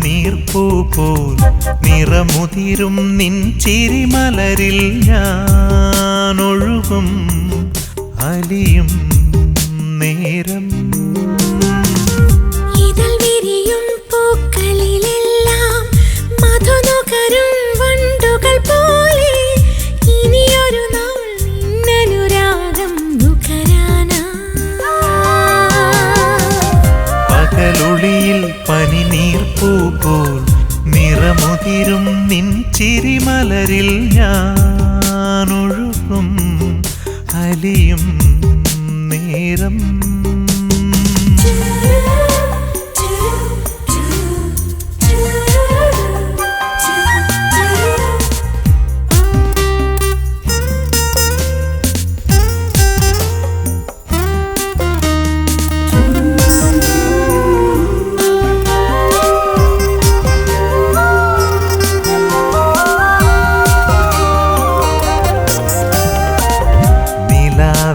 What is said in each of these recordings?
പനിനീർപ്പൂ പോൽ നിറമുതിരും നിൻ ചിരിമലരിൽ ഞാനൊഴുകും അലിയും നേരം. ഇതൾ വിരിയും പൂക്കളിലെല്ലാം മധുനുകരും വണ്ടുകൾ പോലെ ഇനിയൊരു നാൾ നിന്നനുരാഗം നുകരാനായി. പകലൊളിയിൽ പനിനീർപ്പൂ പോൽ നിറമുതിരും നിൻ ചിരിമലരിൽ ഞാനൊഴുകും അലിയും നേരം.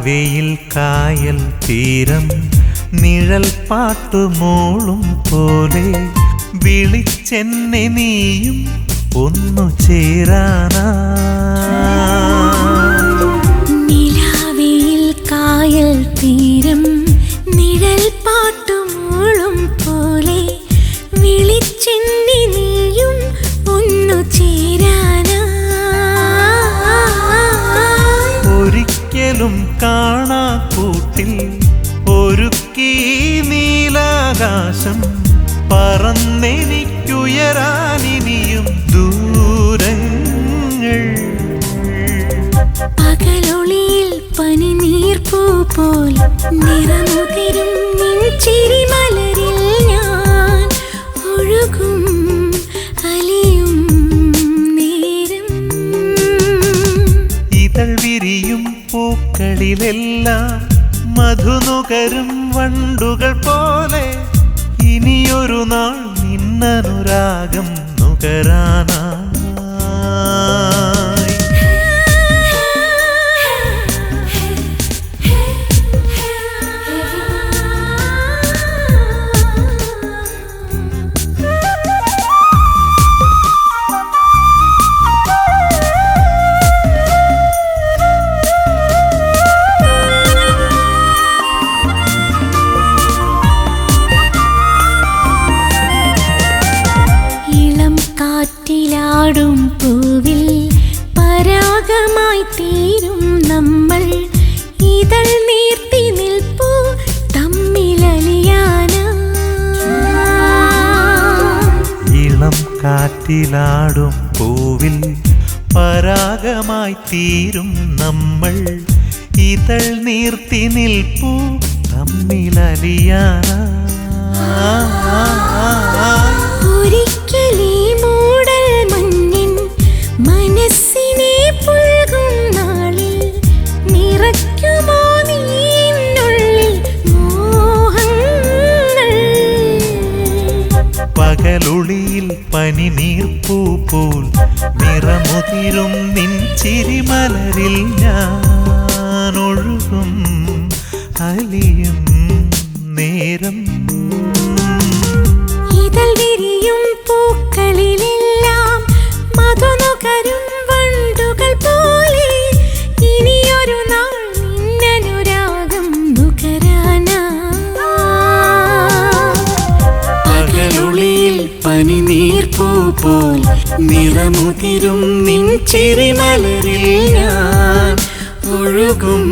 വെയിൽ കായൽ തീരം നിഴൽ പാട്ടുമോളും പോലെ വിളിച്ചെന്നെ നീയും ഒന്നു ചേരാനായി. നിലാവെയിൽ കായൽ തീരം നിഴൽ പാട്ടുമോളും പോലെ വിളിച്ചെന്നെ നീയും ഒന്നു ചേരാനായി. ഒരിക്കലും കാണാ കൂട്ടിൽ ഒരുക്കി നീലാകാശം പറന്നെനിക്കുയരാനിനിയും ദൂരങ്ങൾ. പകലൊളിയിൽ പനിനീർപ്പൂ പോൽ നിറമുതിരും നിൻ ചിരിമലരിൽ ഞാൻ ഒഴുകും അലിയും നേരം. ഇതൾ വിരിയും പൂക്കളിലെല്ലാം മധുനുകരും വണ്ടുകൾ പോലെ ഇനിയൊരു നാൾ നിന്നനുരാഗം നുകരാനായി. കാറ്റിലാടും പൂവിൽ പരാഗമായി തീരും നമ്മൾ ഇതൾ നീർത്തി നിൽപ്പൂ തമ്മിലലിയാനായി. ഇളം കാറ്റിലാടും പൂവിൽ പരാഗമായി തീരും നമ്മൾ ഇതൾ നീർത്തി നിൽപ്പൂ തമ്മിലലിയാനായി. ഒരിക്കലീ മൂടൽ മഞ്ഞിൻ മനസ്സിനെ പുൽകും നാളിൽ നിറയ്ക്കുമോ നീ എന്നുള്ളിൽ മോഹങ്ങൾ. പകലൊളിയിൽ പനിനീർപ്പൂ പോൽ നിറമുതിരും നിൻ ചിരിമലരിൽ ഞാനൊഴുകും അലിയും നേരം. ഇതൾ വിരിയും പൂക്കളിലെല്ലാം മധുനുകരും വണ്ടുകൾ പോലെ ഇനിയൊരു നാൾ നിന്നനുരാഗം നുകരാനായി. പകലൊളിയിൽ പനിനീർപ്പൂ പോൽ നിറമുതിരും നിൻ ചിരിമലരിൽ ഞാൻ ഒഴുകും